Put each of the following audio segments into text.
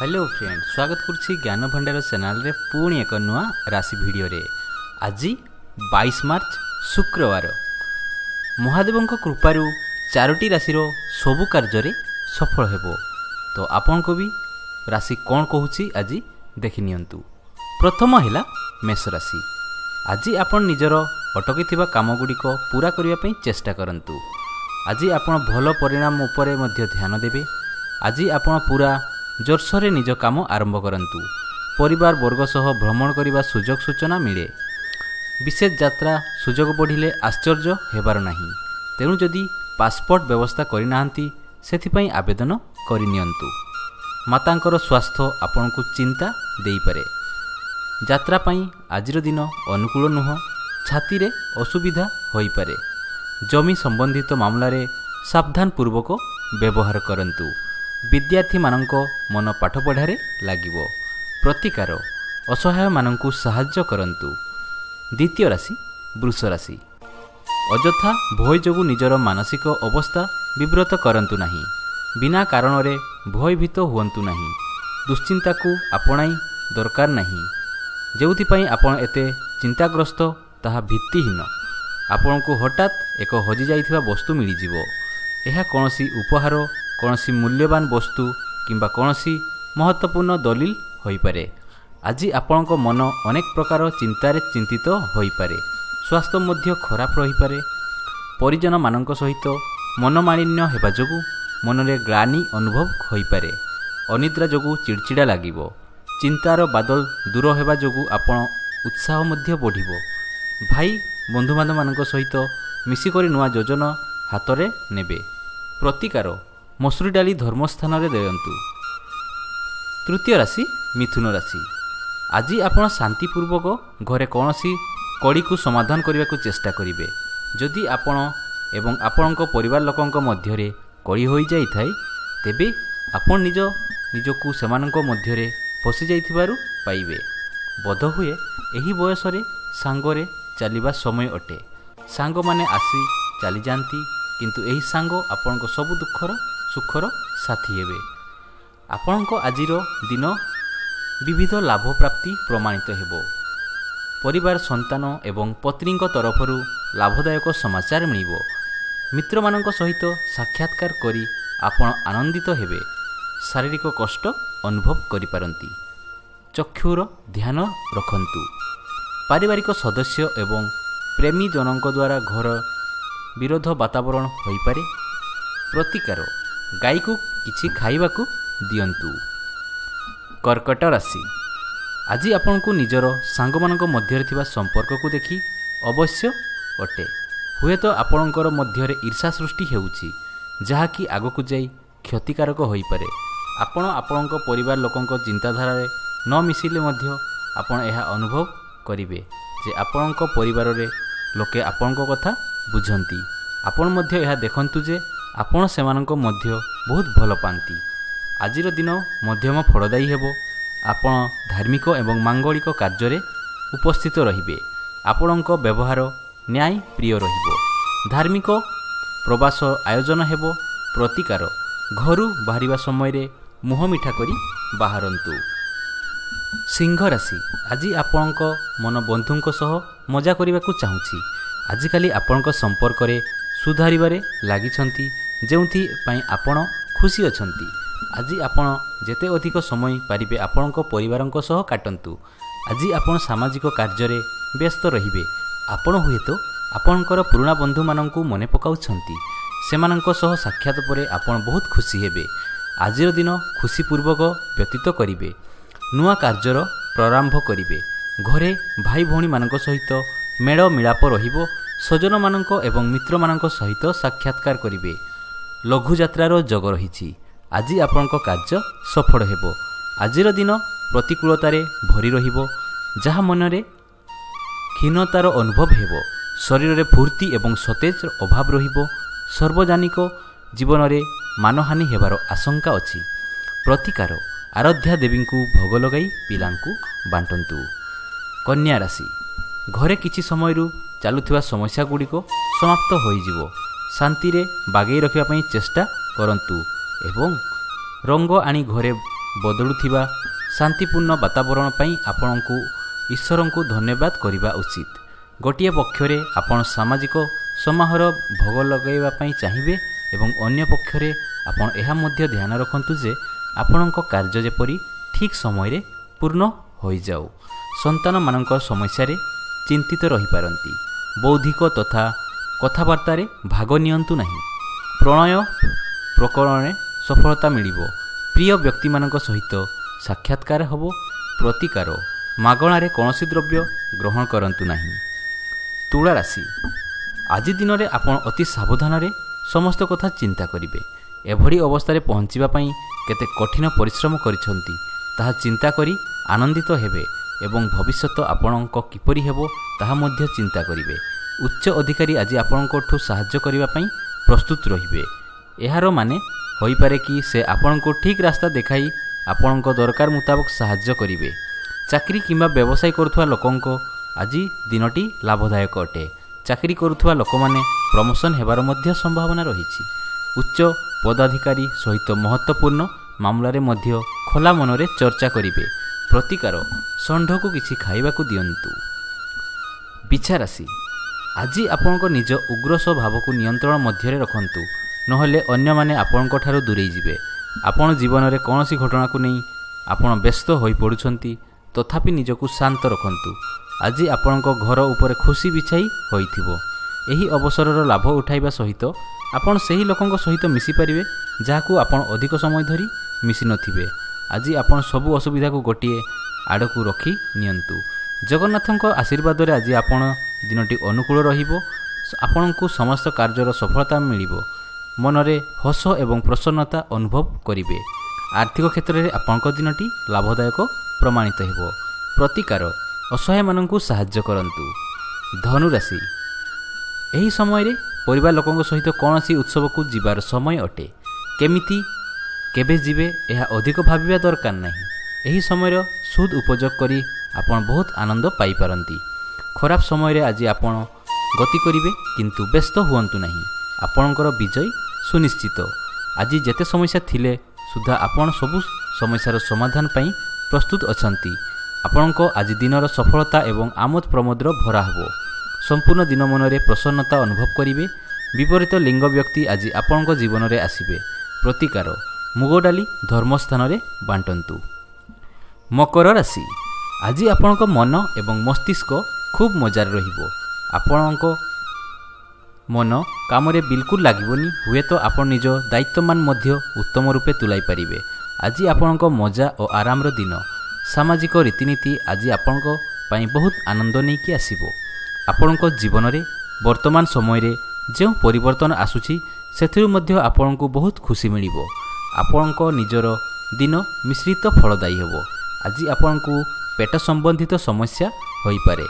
Hello friend, स्वागत करुच्ची ज्ञान भंडार चैनल रे पुणी एक नुआ राशि भिडियो रे। आज 22 मार्च शुक्रवार महादेव कृपारू 4टी राशि सबु कार्य सफल हेबो। तो आपन को भी राशि कौन कहूची आज देखि नियंतु। प्रथम है मेष राशि। आज आपन निजर अटकी काम गुड़िक पूरा करने पई चेष्टा करंतु। आज आपन भल परिणाम उपरे मध्य ध्यान देबे। आज आपन पूरा जोरसोरे निज काम आरंभ करंतु। परिवार वर्ग सह भ्रमण करने सुजोग सूचना मिले। विशेष यात्रा सुजोग बढ़िले आश्चर्य हेबार नाही। तेणु जदि पासपोर्ट व्यवस्था करिनाहांती सेथिपई आवेदन करिनियंतु। मातांकर स्वास्थ्य आपनकु चिंता देई पारे। यात्रा पई आजिर दिन अनुकूल नुह। छाती रे असुविधा होई पारे। जमी संबंधित मामला रे सावधान पूर्वक व्यवहार करंतु। विद्यार्थी मानंको मन पाठ पढ़ारे लागिवो। प्रतिकार असहाय मानंकु साहाय्य करंतु। द्वितीय राशि वृष राशि। अजथा भय जोगु निजर मानसिक अवस्था विव्रत करंतु नाही। बिना कारण रे भयभीत हुअंतु नाही। दुश्चिंता को आपणाई दरकार नाही। जेउथिपई आपण एते चिंताग्रस्त ताहा भित्तिहीन। आपणको हठात एक हजि जाइथिबा वस्तु मिली जिवो। एहा कोनोसी उपहार, कोनोसी मूल्यवान वस्तु किंबा कोनोसी महत्वपूर्ण दलील होई पारे। आज आपणको मन अनेक प्रकार चिंतारे चिंतित होई पारे। स्वास्थ्य मध्य खराब रही पारे। परिजन मानक सहित मनमालिन्य हेबा जोगु मनरे ग्लानि अनुभव होई पारे। अनिद्रा जोगु चिड़चिड़ा लागिवो। चिंतार बादल दूर हेबा जोगु आपण उत्साह मध्य बढ़िवो। भाई बंधु बांधव मानक सहित मिसिकरी नुआ योजना हाथ में नेबे। प्रतिकार मसूरी डाली धर्मस्थान रे देयंतु। तृतीय राशि मिथुन राशि। आज आपण शांतिपूर्वक घरे कौनसी कड़ी को समाधान करने को चेष्टा करिवे। जदि आपण एवं आपणक परिवार लोकंक मध्यरे कड़ी होई जाई थाए तेबे आपण निजकु सेमानंक मध्यरे फसी जाइथिबारु पाइबे। बोध हुए एही बयस रे सांगरे चलिबा समय अटे। सांग माने आसी चली जाती, किंतु एही सांग आपणक सब दुखर सुखर साथी हेबे। आपणक आजिर दिन विविध लाभ प्राप्ति प्रमाणित हेबो। परिवार संतान एवं पत्नीक तरफरु लाभदायक समाचार मिलिबो। मित्र मानक सहित साक्षात्कार करी आपण आनंदित हेबे। शारीरिक कष्ट अनुभव करि पारंती। चक्षुर ध्यान रखंतु। पारिवारिक सदस्य एवं प्रेमी जनक द्वारा घर विरोध वातावरण होई पारे। प्रतिकार गाई को किछि खाइबाकू दियंतु। कर्कट राशि। आज आपण को निजर सांग मानक मध्य थिबा संपर्क को देखि अवश्य अटे। हुए तो आपणकर मध्य ईर्षा सृष्टि हेउछि, जहा कि आगकू जाई क्षतिकारक होई पारे। आपण आपणक परिवार लोकंक चिंताधारा रे न मिसिले मध्य आपण एहा अनुभव करिवे जे आपणक परिवार रे लोके आपणक कथा बुझंती। आपण मध्य एहा देखंतु जे आपण सेमानंक मध्य बहुत भल पांती। आजिर दिन मध्यम फलदायी हेबो। आपण धार्मिक एवं मांगलिक कार्य रे उपस्थित रहिबे। आपणक व्यवहार न्याय प्रिय रहिबो। धार्मिक प्रवास आयोजन हेबो। प्रतिकार घरु बाहरिबा समय रे मुह मिठा करी बाहरंतु। सिंह राशि। आज आपणक मन बंधुंक सह मजा करने को चाहूँगी। आजिकाली आपणक संपर्क रे सुधारिबारे लागिछंती, जेउथि पई आपण खुशी अछंती। आज आपण जेते अधिक समय पारिबे आपणक परिवारंक सह काटंतु। आज आपण सामाजिक कार्य रे व्यस्त रहिबे। आपण हुए तो आपणकर पुराना बंधु मानंकु मने पकाउछंती। सेमानंक सह साक्षात परे आपण बहुत खुशी हेबे। आजिर दिन खुशीपूर्वक व्यतीत करिवे। नुआ कार्यर प्रारंभ करिवे। घरे भाई भौणी मानक सहित मेल मिलाप रहिबो। सजन मानक एवं मित्र मानक सहित साक्षात्कार करिवे। लघु यात्रार जग रहिछि। आज आपणक कार्य सफल हेबो। आजिर दिन प्रतिकूलतारे भरी रहिबो, जहा मनरे क्षीणतार अनुभव हेबो। शरीर रे फूर्ति एवं सतेज अभाव रहिबो। सार्वजनिक जीवन रे मानहानि हेबार आशंका अछि। प्रतिकार आराध्या देवी को भोग लगाई पिलांकु बांटंतु। कन्या राशि। घरे किछि समयरु चालुथिबा समस्या गुड़िक समाप्त होइजिवो। शांति रे बागेई रखिबा पई चेष्टा करंतु एवं रंग आनी घरे ବଦଳୁଥିବା ଶାନ୍ତିପୂର୍ଣ୍ଣ ବାତାବରଣ ପାଇଁ ଆପଣଙ୍କୁ ଈଶ୍ୱରଙ୍କୁ ଧନ୍ୟବାଦ କରିବା ଉଚିତ। ଗୋଟିଏ ପକ୍ଷରେ ଆପଣ ସାମାଜିକ ସମାରୋହର ଭୋଗ ଲଗାଇବା ପାଇଁ ଚାହିଁବେ ଏବଂ ଅନ୍ୟ ପକ୍ଷରେ ଆପଣ ଏହା ମଧ୍ୟ ଧ୍ୟାନ ରଖନ୍ତୁ ଯେ ଆପଣଙ୍କ କାର୍ଯ୍ୟ ଯେପରି ଠିକ୍ ସମୟରେ ପୂର୍ଣ୍ଣ ହୋଇଯାଉ। ସନ୍ତାନମାନଙ୍କ ସମସ୍ୟାରେ ଚିନ୍ତିତ ରହିପାରନ୍ତି। ବୌଦ୍ଧିକ ତଥା କଥାବାର୍ତ୍ତାରେ ଭାଗ ନିଅନ୍ତୁ ନାହିଁ। ପ୍ରଣୟ ପ୍ରକରଣରେ ସଫଳତା ମିଳିବ। ପ୍ରିୟ ବ୍ୟକ୍ତିମାନଙ୍କ ସହିତ ସାକ୍ଷାତକାର ହେବ। ପ୍ରତିକାର ମାଗଣାରେ କୌଣସି ଦ୍ରବ୍ୟ ଗ୍ରହଣ କରନ୍ତୁ ନାହିଁ। ତୁଳା ରାଶି, ଆଜି ଦିନରେ ଆପଣ ଅତି ସାବଧାନରେ ସମସ୍ତ କଥା ଚିନ୍ତା କରିବେ। ଏଭଳି ଅବସ୍ଥାରେ ପହଞ୍ଚିବା ପାଇଁ କେତେ କଠିନ ପରିଶ୍ରମ କରିଛନ୍ତି ତାହା ଚିନ୍ତା କରି ଆନନ୍ଦିତ ହେବେ ଏବଂ ଭବିଷ୍ୟତ ଆପଣଙ୍କ କିପରି ହେବ ତାହା ମଧ୍ୟ ଚିନ୍ତା କରିବେ। ଉଚ୍ଚ ଅଧିକାରୀ ଆଜି ଆପଣଙ୍କଠୁ ସାହାଯ୍ୟ କରିବା ପାଇଁ ପ୍ରସ୍ତୁତ ରହିବେ। ଏହାର ମାନେ ହୋଇପାରେ କି ସେ ଆପଣଙ୍କୁ ଠିକ୍ ରାସ୍ତା ଦେଖାଇ ଆପଣଙ୍କ ଦରକାର ମୁତାବକ ସାହାଯ୍ୟ କରିବେ। ଚାକିରି କିମ୍ବା ବ୍ୟବସାୟ କରୁଥିବା ଲୋକଙ୍କ ଆଜି ଦିନଟି ଲାଭଦାୟକ ଅଟେ। ଚାକିରି କରୁଥିବା ଲୋକମାନେ ପ୍ରମୋସନ୍ ହେବାର ମଧ୍ୟ ସମ୍ଭାବନା ରହିଛି। ଉଚ୍ଚ ପଦାଧିକାରୀ ସହିତ ମହତ୍ତ୍ୱପୂର୍ଣ୍ଣ ମାମଲାରେ ମଧ୍ୟ ଖୋଲା ମନରେ ଚର୍ଚ୍ଚା କରିବେ। ପ୍ରତିକାର ଷଣ୍ଢକୁ କିଛି ଖାଇବାକୁ ଦିଅନ୍ତୁ। ବିଛା ରାଶି, ଆଜି ଆପଣଙ୍କ ନିଜ ଉଗ୍ର ସ୍ୱଭାବକୁ ନିୟନ୍ତ୍ରଣ ମଧ୍ୟରେ ରଖନ୍ତୁ, ନହେଲେ ଅନ୍ୟମାନେ ଆପଣଙ୍କ ଠାରୁ ଦୂରେଇ ଯିବେ। ଆପଣ ଜୀବନରେ କୌଣସି ଘଟଣାକୁ ନେଇ ଆପଣ ବ୍ୟସ୍ତ ହୋଇପଡ଼ୁଛନ୍ତି, ତଥାପି ନିଜକୁ ଶାନ୍ତ ରଖନ୍ତୁ। ଆଜି ଆପଣଙ୍କ ଘର ଉପରେ ଖୁସି ବିଛାଇ ହୋଇଥିବ। ଏହି ଅବସରର ଲାଭ ଉଠାଇବା ସହିତ ଆପଣ ସେହି ଲୋକଙ୍କ ସହିତ ମିଶିପାରିବେ ଯାହାକୁ ଆପଣ ଅଧିକ ସମୟ ଧରି ମିଶି ନଥିବେ। ଆଜି ଆପଣ ସବୁ ଅସୁବିଧାକୁ ଗୋଟିଏ ଆଡ଼କୁ ରଖି ନିଅନ୍ତୁ। ଜଗନ୍ନାଥଙ୍କ ଆଶୀର୍ବାଦରେ ଆଜି ଆପଣ ଦିନଟି ଅନୁକୂଳ ରହିବ। ଆପଣଙ୍କୁ ସମସ୍ତ କାର୍ଯ୍ୟର ସଫଳତା ମିଳିବ। ମନରେ ହସ ଏବଂ ପ୍ରସନ୍ନତା ଅନୁଭବ କରିବେ। ଆର୍ଥିକ କ୍ଷେତ୍ରରେ ଆପଣଙ୍କ ଦିନଟି ଲାଭଦାୟକ ପ୍ରମାଣିତ ହେବ। ପ୍ରତିକାର ଅସହାୟମାନଙ୍କୁ ସାହାଯ୍ୟ କରନ୍ତୁ। ଧନୁରାଶି, ଏହି ସମୟରେ ପରିବାର ଲୋକଙ୍କ ସହିତ କୌଣସି ଉତ୍ସବକୁ ଯିବାର ସମୟ ଅଟେ। କେମିତି କେବେ ଯିବେ ଏହା ଅଧିକ ଭାବିବା ଦରକାର ନାହିଁ। ଏହି ସମୟର ସୁଦ ଉପଯୋଗ କରି ଆପଣ ବହୁତ ଆନନ୍ଦ ପାଇପାରନ୍ତି। ଖରାପ ସମୟରେ ଆଜି ଆପଣ ଗତି କରିବେ, କିନ୍ତୁ ବ୍ୟସ୍ତ ହୁଅନ୍ତୁ ନାହିଁ। ଆପଣଙ୍କର ବିଜୟ ସୁନିଶ୍ଚିତ। ଆଜି ଯେତେ ସମସ୍ୟା ଥିଲେ ସୁଦ୍ଧା ଆପଣ ସବୁ ସମସ୍ୟାର ସମାଧାନ ପାଇଁ ପ୍ରସ୍ତୁତ ଅଛନ୍ତି। ଆପଣଙ୍କ ଆଜି ଦିନର ସଫଳତା ଏବଂ ଆମୋଦ ପ୍ରମୋଦର ଭରା ହେବ। ସମ୍ପୂର୍ଣ୍ଣ ଦିନ ମନରେ ପ୍ରସନ୍ନତା ଅନୁଭବ କରିବେ। ବିପରୀତ ଲିଙ୍ଗ ବ୍ୟକ୍ତି ଆଜି ଆପଣଙ୍କ ଜୀବନରେ ଆସିବେ। ପ୍ରତିକାର ମୁଗ ଡାଲି ଧର୍ମସ୍ଥାନରେ ବାଣ୍ଟନ୍ତୁ। ମକର ରାଶି, ଆଜି ଆପଣଙ୍କ ମନ ଏବଂ ମସ୍ତିଷ୍କ ଖୁବ୍ ମଜାରେ ରହିବ। ଆପଣଙ୍କ ମନ କାମରେ ବିଲକୁଲ ଲାଗିବନି। ହୁଏତ ଆପଣ ନିଜ ଦାୟିତ୍ୱମାନ ମଧ୍ୟ ଉତ୍ତମ ରୂପେ ତୁଲାଇ ପାରିବେ। ଆଜି ଆପଣଙ୍କ ମଜା ଓ ଆରାମର ଦିନ। ସାମାଜିକ ରୀତିନୀତି ଆଜି ଆପଣଙ୍କ ପାଇଁ ବହୁତ ଆନନ୍ଦ ନେଇକି ଆସିବ। ଆପଣଙ୍କ ଜୀବନରେ ବର୍ତ୍ତମାନ ସମୟରେ ଯେଉଁ ପରିବର୍ତ୍ତନ ଆସୁଛି ସେଥିରୁ ମଧ୍ୟ ଆପଣଙ୍କୁ ବହୁତ ଖୁସି ମିଳିବ। ଆପଣଙ୍କ ନିଜର ଦିନ ମିଶ୍ରିତ ଫଳଦାୟୀ ହେବ। ଆଜି ଆପଣଙ୍କୁ ପେଟ ସମ୍ବନ୍ଧିତ ସମସ୍ୟା ହୋଇପାରେ।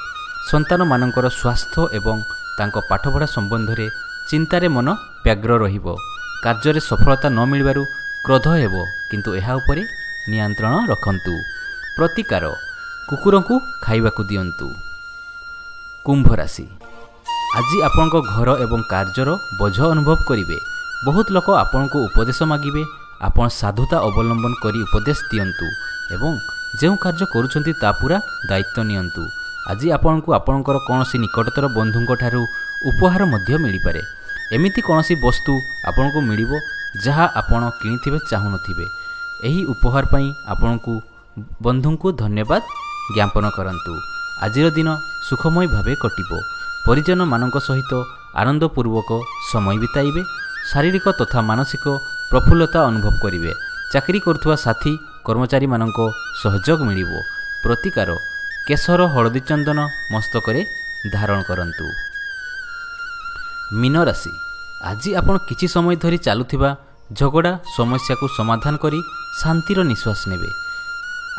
ସନ୍ତାନମାନଙ୍କର ସ୍ୱାସ୍ଥ୍ୟ ଏବଂ ତାଙ୍କ ପାଠପଢ଼ା ସମ୍ବନ୍ଧରେ ଚିନ୍ତାରେ ମନ ବ୍ୟଗ୍ର ରହିବ। କାର୍ଯ୍ୟରେ ସଫଳତା ନ ମିଳିବାରୁ କ୍ରୋଧ ହେବ, କିନ୍ତୁ ଏହା ଉପରେ ନିୟନ୍ତ୍ରଣ ରଖନ୍ତୁ। ପ୍ରତିକାର କୁକୁରଙ୍କୁ ଖାଇବାକୁ ଦିଅନ୍ତୁ। କୁମ୍ଭ ରାଶି, ଆଜି ଆପଣଙ୍କ ଘର ଏବଂ କାର୍ଯ୍ୟର ବୋଝ ଅନୁଭବ କରିବେ। ବହୁତ ଲୋକ ଆପଣଙ୍କୁ ଉପଦେଶ ମାଗିବେ। ଆପଣ ସାଧୁତା ଅବଲମ୍ବନ କରି ଉପଦେଶ ଦିଅନ୍ତୁ ଏବଂ ଯେଉଁ କାର୍ଯ୍ୟ କରୁଛନ୍ତି ତା ପୁରା ଦାୟିତ୍ୱ ନିଅନ୍ତୁ। ଆଜି ଆପଣଙ୍କୁ ଆପଣଙ୍କର କୌଣସି ନିକଟତର ବନ୍ଧୁଙ୍କ ଠାରୁ ଉପହାର ମଧ୍ୟ ମିଳିପାରେ। ଏମିତି କୌଣସି ବସ୍ତୁ ଆପଣଙ୍କୁ ମିଳିବ ଯାହା ଆପଣ କିଣିଥିବେ ଚାହୁଁନଥିବେ। ଏହି ଉପହାର ପାଇଁ ଆପଣଙ୍କୁ ବନ୍ଧୁଙ୍କୁ ଧନ୍ୟବାଦ ଜ୍ଞାପନ କରନ୍ତୁ। ଆଜିର ଦିନ ସୁଖମୟ ଭାବେ କଟିବ। ପରିଜନମାନଙ୍କ ସହିତ ଆନନ୍ଦପୂର୍ବକ ସମୟ ବିତାଇବେ। ଶାରୀରିକ ତଥା ମାନସିକ ପ୍ରଫୁଲ୍ଲତା ଅନୁଭବ କରିବେ। ଚାକିରି କରୁଥିବା ସାଥୀ କର୍ମଚାରୀମାନଙ୍କ ସହଯୋଗ ମିଳିବ। ପ୍ରତିକାର କେଶର ହଳଦୀ ଚନ୍ଦନ ମସ୍ତକରେ ଧାରଣ କରନ୍ତୁ। ମୀନ ରାଶି, ଆଜି ଆପଣ କିଛି ସମୟ ଧରି ଚାଲୁଥିବା ଝଗଡ଼ା ସମସ୍ୟାକୁ ସମାଧାନ କରି ଶାନ୍ତିର ନିଶ୍ୱାସ ନେବେ।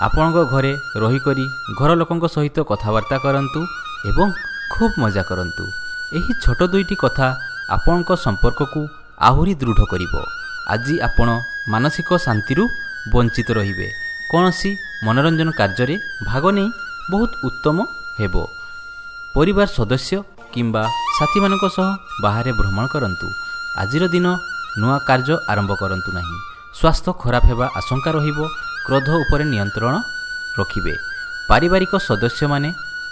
ଆପଣଙ୍କ ଘରେ ରହିକରି ଘର ଲୋକଙ୍କ ସହିତ କଥାବାର୍ତ୍ତା କରନ୍ତୁ ଏବଂ ଖୁବ୍ ମଜା କରନ୍ତୁ। ଏହି ଛୋଟ ଦୁଇଟି କଥା ଆପଣଙ୍କ ସମ୍ପର୍କକୁ ଆହୁରି ଦୃଢ଼ କରିବ। ଆଜି ଆପଣ ମାନସିକ ଶାନ୍ତିରୁ ବଞ୍ଚିତ ରହିବେ। କୌଣସି ମନୋରଞ୍ଜନ କାର୍ଯ୍ୟରେ ଭାଗ ନେଇ ବହୁତ ଉତ୍ତମ ହେବ। ପରିବାର ସଦସ୍ୟ କିମ୍ବା ସାଥୀମାନଙ୍କ ସହ ବାହାରେ ଭ୍ରମଣ କରନ୍ତୁ। ଆଜିର ଦିନ ନୂଆ କାର୍ଯ୍ୟ ଆରମ୍ଭ କରନ୍ତୁ ନାହିଁ। ସ୍ୱାସ୍ଥ୍ୟ ଖରାପ ହେବା ଆଶଙ୍କା ରହିବ। କ୍ରୋଧ ଉପରେ ନିୟନ୍ତ୍ରଣ ରଖିବେ। ପାରିବାରିକ ସଦସ୍ୟମାନେ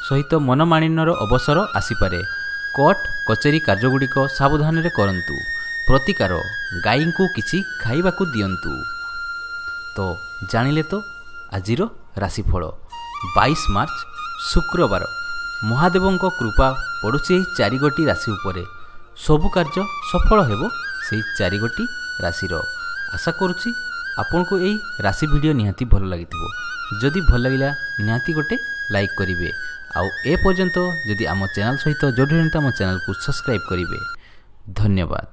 ସହିତ ମନମାଳିନ୍ୟର ଅବସର ଆସିପାରେ। କୋର୍ଟ କଚେରୀ କାର୍ଯ୍ୟଗୁଡ଼ିକ ସାବଧାନରେ କରନ୍ତୁ। ପ୍ରତିକାର, ଗାଈଙ୍କୁ କିଛି ଖାଇବାକୁ ଦିଅନ୍ତୁ। ତ ଜାଣିଲେ ତ ଆଜିର ରାଶିଫଳ। 22 ମାର୍ଚ୍ଚ ଶୁକ୍ରବାର। ମହାଦେବଙ୍କ କୃପା ପଡ଼ୁଛି ଏହି 4 ଗୋଟି ରାଶି ଉପରେ। ସବୁ କାର୍ଯ୍ୟ ସଫଳ ହେବ ସେହି 4 ଗୋଟି ରାଶିର। ଆଶା କରୁଛି ଆପଣଙ୍କୁ ଏହି ରାଶି ଭିଡ଼ିଓ ନିହାତି ଭଲ ଲାଗିଥିବ। ଯଦି ଭଲ ଲାଗିଲା ନିହାତି ଗୋଟେ ଲାଇକ୍ କରିବେ। ଆଉ ଏ ପର୍ଯ୍ୟନ୍ତ ଯଦି ଆମ ଚ୍ୟାନେଲ୍ ସହିତ ଯୋଡ଼ିଛନ୍ତି ଆମ ଚ୍ୟାନେଲକୁ ସବସ୍କ୍ରାଇବ୍ କରିବେ। ଧନ୍ୟବାଦ।